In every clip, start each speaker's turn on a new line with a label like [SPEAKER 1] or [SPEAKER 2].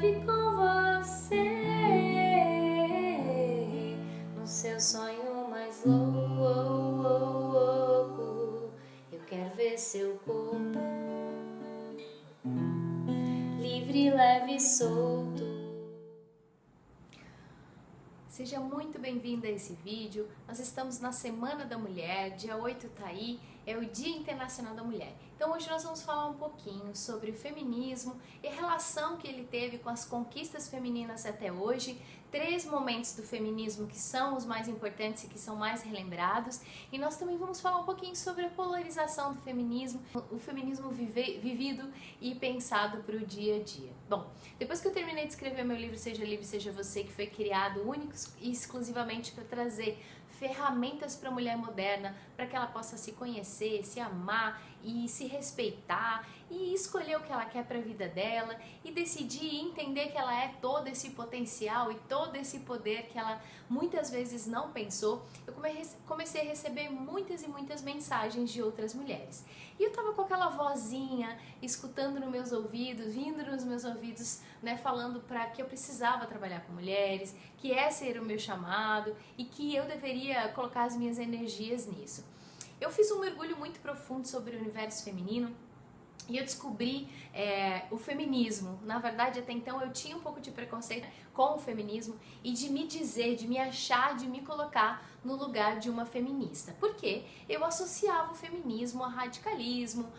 [SPEAKER 1] leve com você no seu sonho mais louco. Eu quero ver seu corpo livre, leve e solto. Seja muito bem-vinda a esse vídeo. Nós estamos na Semana da Mulher, dia 8 tá aí, é o Dia Internacional da Mulher. Então hoje nós vamos falar um pouquinho sobre o feminismo e a relação que ele teve com as conquistas femininas até hoje, 3 momentos do feminismo que são os mais importantes e que são mais relembrados, e nós também vamos falar um pouquinho sobre a polarização do feminismo, o feminismo vivido e pensado para o dia a dia. Bom, depois que eu terminei de escrever meu livro Seja Livre, Seja Você, que foi criado único e exclusivamente para trazer ferramentas para a mulher moderna, para que ela possa se conhecer, se amar e se respeitar e escolher o que ela quer para a vida dela e decidir e entender que ela é todo esse potencial e todo esse poder que ela muitas vezes não pensou. Eu comecei a receber muitas e muitas mensagens de outras mulheres. E eu tava com aquela vozinha escutando nos meus ouvidos, vindo nos meus ouvidos, né, falando para que eu precisava trabalhar com mulheres, que esse era o meu chamado e que eu deveria colocar as minhas energias nisso. Eu fiz um mergulho muito profundo sobre o universo feminino e eu descobri o feminismo. Na verdade, até então eu tinha um pouco de preconceito com o feminismo e de me dizer, de me achar, de me colocar no lugar de uma feminista. Por quê? Eu associava o feminismo a radicalismo,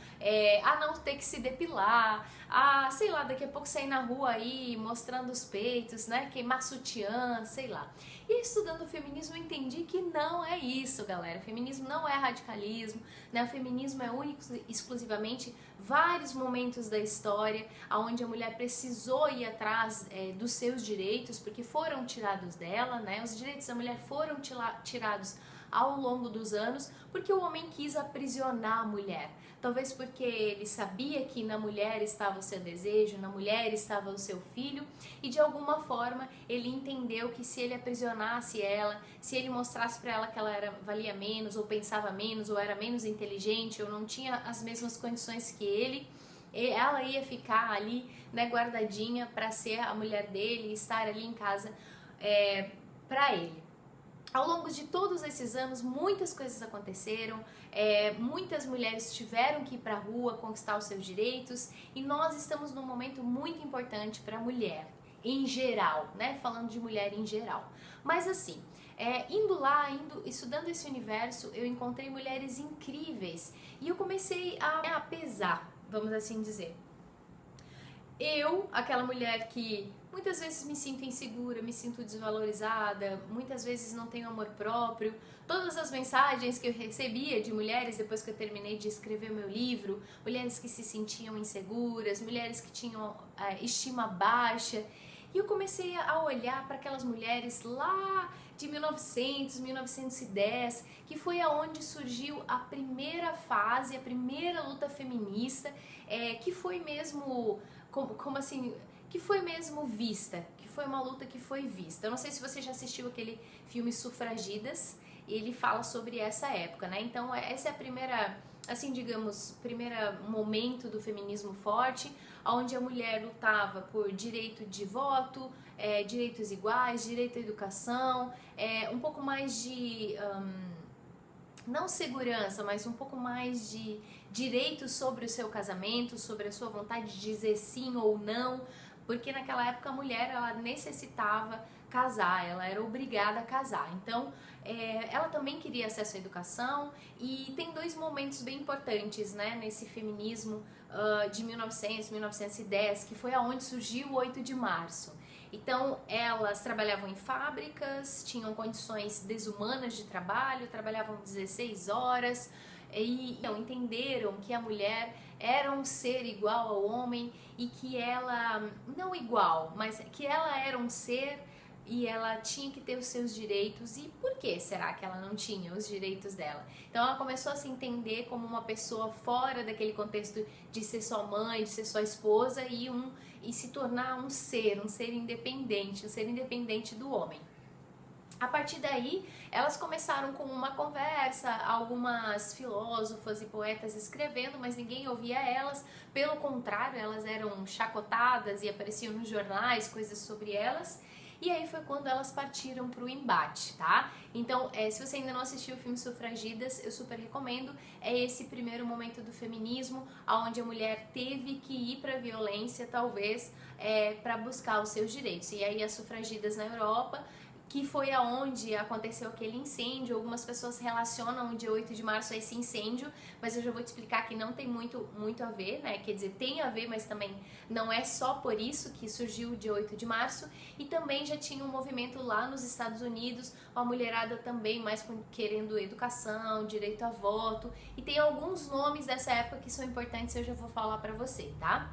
[SPEAKER 1] a não ter que se depilar, a, sei lá, daqui a pouco sair na rua aí mostrando os peitos, né, queimar sutiã, sei lá. E estudando o feminismo eu entendi que não é isso, galera. O feminismo não é radicalismo, né? O feminismo é único e exclusivamente vários momentos da história onde a mulher precisou ir atrás dos seus direitos, porque foram tirados dela, né? Os direitos da mulher foram tirados ao longo dos anos, porque o homem quis aprisionar a mulher. Talvez porque ele sabia que na mulher estava o seu desejo, na mulher estava o seu filho, e de alguma forma ele entendeu que se ele aprisionasse ela, se ele mostrasse para ela que ela valia menos, ou pensava menos, ou era menos inteligente, ou não tinha as mesmas condições que ele, ela ia ficar ali, né, guardadinha para ser a mulher dele e estar ali em casa para ele. Ao longo de todos esses anos, muitas coisas aconteceram, muitas mulheres tiveram que ir para a rua conquistar os seus direitos e nós estamos num momento muito importante para a mulher, em geral, né? Falando de mulher em geral. Mas assim, estudando esse universo, eu encontrei mulheres incríveis e eu comecei a pesar, vamos assim dizer. Eu, aquela mulher que muitas vezes me sinto insegura, me sinto desvalorizada, muitas vezes não tenho amor próprio. Todas as mensagens que eu recebia de mulheres depois que eu terminei de escrever o meu livro, mulheres que se sentiam inseguras, mulheres que tinham estima baixa. E eu comecei a olhar para aquelas mulheres lá de 1900, 1910, que foi aonde surgiu a primeira fase, a primeira luta feminista, que foi mesmo, como assim, que foi mesmo vista, que foi uma luta que foi vista. Eu não sei se você já assistiu aquele filme Sufragidas, ele fala sobre essa época, né? Então essa é a primeira, assim, digamos, primeiro momento do feminismo forte, onde a mulher lutava por direito de voto, direitos iguais, direito à educação, um pouco mais de, não segurança, mas um pouco mais de direitos sobre o seu casamento, sobre a sua vontade de dizer sim ou não, porque naquela época a mulher ela necessitava casar, ela era obrigada a casar. Então, ela também queria acesso à educação e tem 2 momentos bem importantes, né, nesse feminismo de 1900, 1910, que foi aonde surgiu o 8 de março. Então, elas trabalhavam em fábricas, tinham condições desumanas de trabalho, trabalhavam 16 horas e entenderam que a mulher era um ser igual ao homem e que ela, não igual, mas que ela era um ser e ela tinha que ter os seus direitos. E por que será que ela não tinha os direitos dela? Então ela começou a se entender como uma pessoa fora daquele contexto de ser sua mãe, de ser sua esposa e se tornar um ser independente do homem. A partir daí, elas começaram com uma conversa, algumas filósofas e poetas escrevendo, mas ninguém ouvia elas. Pelo contrário, elas eram chacotadas e apareciam nos jornais, coisas sobre elas. E aí foi quando elas partiram para o embate, tá? Então, se você ainda não assistiu o filme Sufragidas, eu super recomendo. É esse primeiro momento do feminismo, onde a mulher teve que ir para a violência, talvez, para buscar os seus direitos. E aí as sufragidas na Europa, que foi aonde aconteceu aquele incêndio. Algumas pessoas relacionam o dia 8 de março a esse incêndio, mas eu já vou te explicar que não tem muito a ver, né? Quer dizer, tem a ver, mas também não é só por isso que surgiu o dia 8 de março. E também já tinha um movimento lá nos Estados Unidos, uma mulherada também mais querendo educação, direito a voto. E tem alguns nomes dessa época que são importantes, eu já vou falar pra você, tá?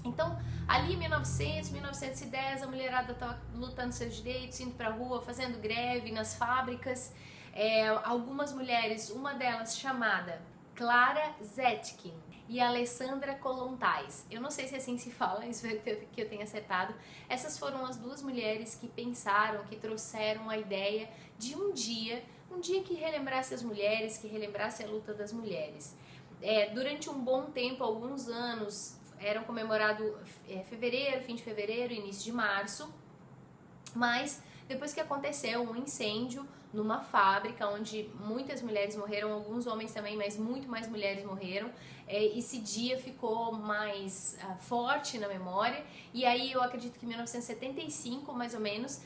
[SPEAKER 1] Então, ali em 1900, 1910, a mulherada estava lutando seus direitos, indo pra rua, fazendo greve nas fábricas. Algumas mulheres, uma delas chamada Clara Zetkin e Alessandra Kollontais. Eu não sei se assim se fala, espero que eu tenha acertado. Essas foram as duas mulheres que pensaram, que trouxeram a ideia de um dia que relembrasse as mulheres, que relembrasse a luta das mulheres. Durante um bom tempo, alguns anos, eram comemorado fevereiro, fim de fevereiro, início de março, mas depois que aconteceu um incêndio numa fábrica onde muitas mulheres morreram, alguns homens também, mas muito mais mulheres morreram, esse dia ficou mais forte na memória. E aí eu acredito que em 1975, mais ou menos,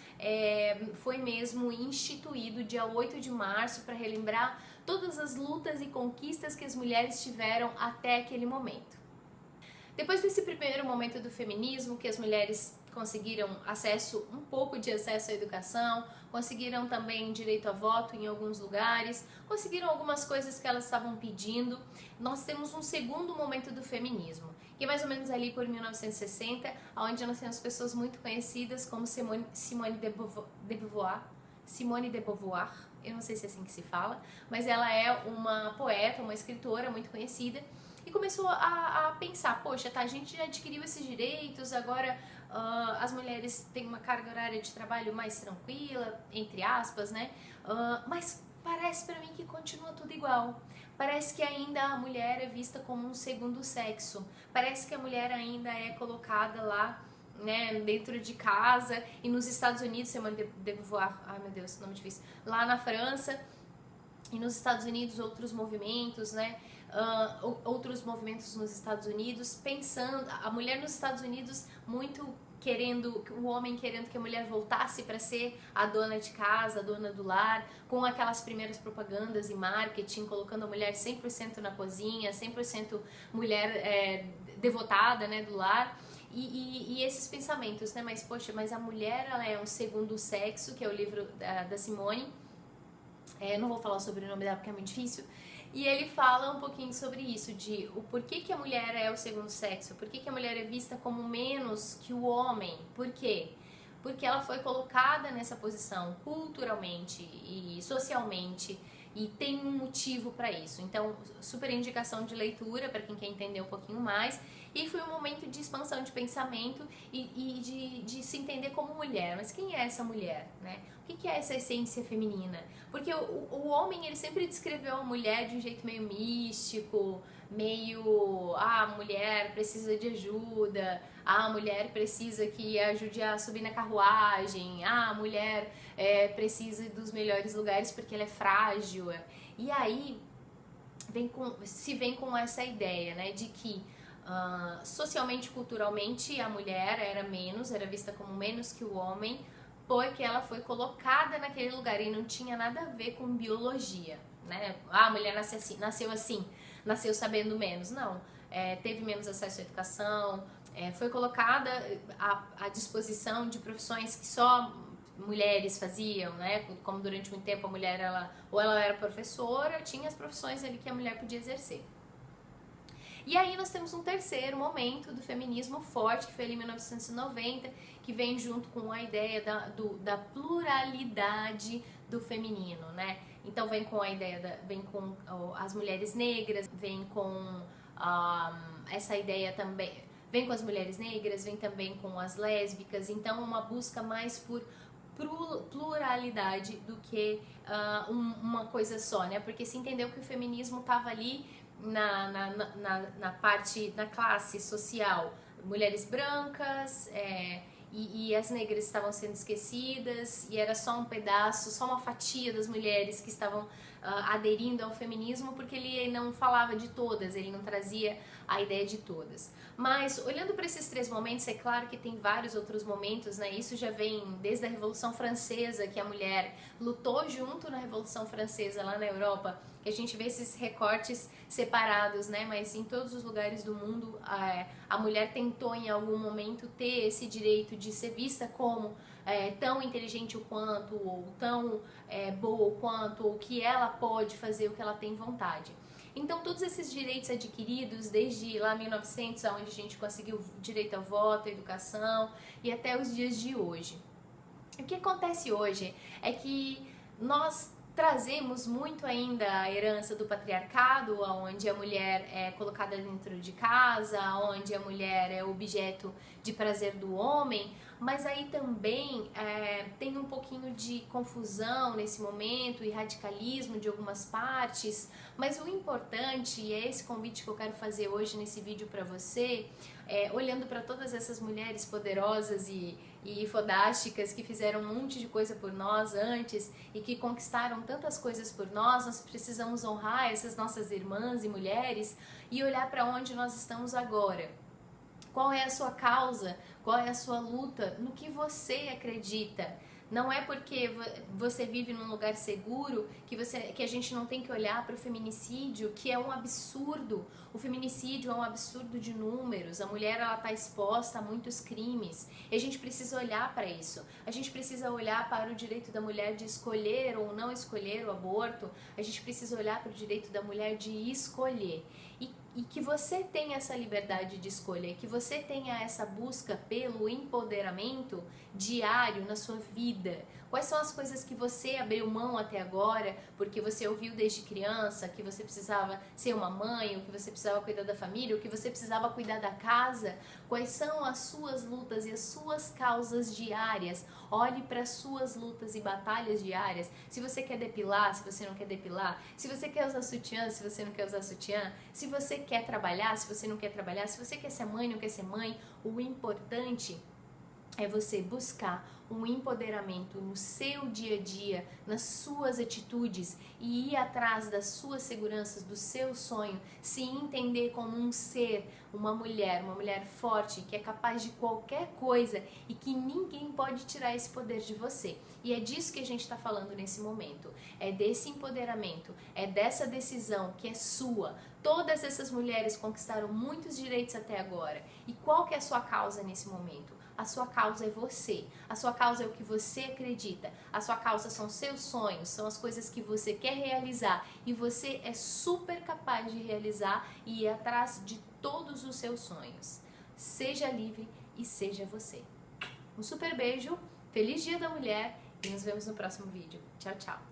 [SPEAKER 1] foi mesmo instituído o dia 8 de março para relembrar todas as lutas e conquistas que as mulheres tiveram até aquele momento. Depois desse primeiro momento do feminismo, que as mulheres conseguiram um pouco de acesso à educação, conseguiram também direito a voto em alguns lugares, conseguiram algumas coisas que elas estavam pedindo, nós temos um segundo momento do feminismo, que é mais ou menos ali por 1960, onde nós temos pessoas muito conhecidas como Simone de Beauvoir, eu não sei se é assim que se fala, mas ela é uma poeta, uma escritora muito conhecida, e começou a pensar, poxa, tá, a gente já adquiriu esses direitos, agora as mulheres têm uma carga horária de trabalho mais tranquila, entre aspas, né? Mas parece pra mim que continua tudo igual. Parece que ainda a mulher é vista como um segundo sexo. Parece que a mulher ainda é colocada lá, né, dentro de casa. E nos Estados Unidos, Simone de Beauvoir, ai meu Deus, nome difícil, lá na França e nos Estados Unidos outros movimentos, né? Outros movimentos nos Estados Unidos, pensando, a mulher nos Estados Unidos muito querendo, o homem querendo que a mulher voltasse para ser a dona de casa, a dona do lar, com aquelas primeiras propagandas e marketing, colocando a mulher 100% na cozinha, 100% mulher devotada, né, do lar. E esses pensamentos, né, mas poxa, mas a mulher, ela é um segundo sexo, que é o livro da Simone. Não vou falar sobre o nome dela porque é muito difícil. E ele fala um pouquinho sobre isso, de o porquê que a mulher é o segundo sexo, porquê que a mulher é vista como menos que o homem. Por quê? Porque ela foi colocada nessa posição culturalmente e socialmente, e tem um motivo para isso. Então, super indicação de leitura para quem quer entender um pouquinho mais. E foi um momento de expansão de pensamento e de se entender como mulher. Mas quem é essa mulher, né? O que é essa essência feminina? Porque o homem, ele sempre descreveu a mulher de um jeito meio místico, meio, a mulher precisa de ajuda, a mulher precisa que ajude a subir na carruagem, a mulher precisa dos melhores lugares porque ela é frágil. E aí se vem com essa ideia, né, de que socialmente, culturalmente, a mulher era vista como menos que o homem, porque ela foi colocada naquele lugar e não tinha nada a ver com biologia, né? A mulher nasceu assim, nasceu sabendo menos. Não, teve menos acesso à educação, foi colocada à disposição de profissões que só mulheres faziam, né? Como durante muito tempo a mulher, ela era professora, tinha as profissões ali que a mulher podia exercer. E aí nós temos um terceiro momento do feminismo forte, que foi ali em 1990, que vem junto com a ideia da pluralidade do feminino, né? Então vem com a ideia, vem com as mulheres negras, vem com essa ideia também, vem com as mulheres negras, vem também com as lésbicas. Então uma busca mais por pluralidade do que uma coisa só, né? Porque se entendeu que o feminismo estava ali na classe social, mulheres brancas, e as negras estavam sendo esquecidas, e era só um pedaço, só uma fatia das mulheres que estavam aderindo ao feminismo, porque ele não falava de todas, ele não trazia a ideia de todas. Mas olhando para esses 3 momentos, é claro que tem vários outros momentos, né? Isso já vem desde a Revolução Francesa, que a mulher lutou junto na Revolução Francesa lá na Europa, que a gente vê esses recortes separados, né? Mas em todos os lugares do mundo a mulher tentou em algum momento ter esse direito de ser vista como tão inteligente quanto, ou tão boa quanto, ou que ela pode fazer o que ela tem vontade. Então todos esses direitos adquiridos desde lá 1900, onde a gente conseguiu direito ao voto, à educação, e até os dias de hoje. O que acontece hoje é que nós trazemos muito ainda a herança do patriarcado, onde a mulher é colocada dentro de casa, onde a mulher é objeto de prazer do homem, mas aí também tem um pouquinho de confusão nesse momento e radicalismo de algumas partes, mas o importante, e é esse convite que eu quero fazer hoje nesse vídeo para você, olhando para todas essas mulheres poderosas e fodásticas que fizeram um monte de coisa por nós antes e que conquistaram tantas coisas por nós, nós precisamos honrar essas nossas irmãs e mulheres e olhar para onde nós estamos agora. Qual é a sua causa? Qual é a sua luta? No que você acredita? Não é porque você vive num lugar seguro que a gente não tem que olhar para o feminicídio, que é um absurdo. O feminicídio é um absurdo de números. A mulher está exposta a muitos crimes. E a gente precisa olhar para isso. A gente precisa olhar para o direito da mulher de escolher ou não escolher o aborto. A gente precisa olhar para o direito da mulher de escolher. E que você tenha essa liberdade de escolha, que você tenha essa busca pelo empoderamento diário na sua vida. Quais são as coisas que você abriu mão até agora, porque você ouviu desde criança que você precisava ser uma mãe, ou que você precisava cuidar da família, ou que você precisava cuidar da casa? Quais são as suas lutas e as suas causas diárias? Olhe para as suas lutas e batalhas diárias. Se você quer depilar, se você não quer depilar, se você quer usar sutiã, se você não quer usar sutiã, se você quer trabalhar, se você não quer trabalhar, se você quer ser mãe, não quer ser mãe, o importante é você buscar um empoderamento no seu dia a dia, nas suas atitudes e ir atrás das suas seguranças, do seu sonho, se entender como um ser, uma mulher forte, que é capaz de qualquer coisa e que ninguém pode tirar esse poder de você. E é disso que a gente está falando nesse momento, é desse empoderamento, é dessa decisão que é sua. Todas essas mulheres conquistaram muitos direitos até agora. E qual que é a sua causa nesse momento? A sua causa é você, a sua causa é o que você acredita, a sua causa são seus sonhos, são as coisas que você quer realizar e você é super capaz de realizar e ir atrás de todos os seus sonhos. Seja livre e seja você. Um super beijo, feliz Dia da Mulher e nos vemos no próximo vídeo. Tchau, tchau!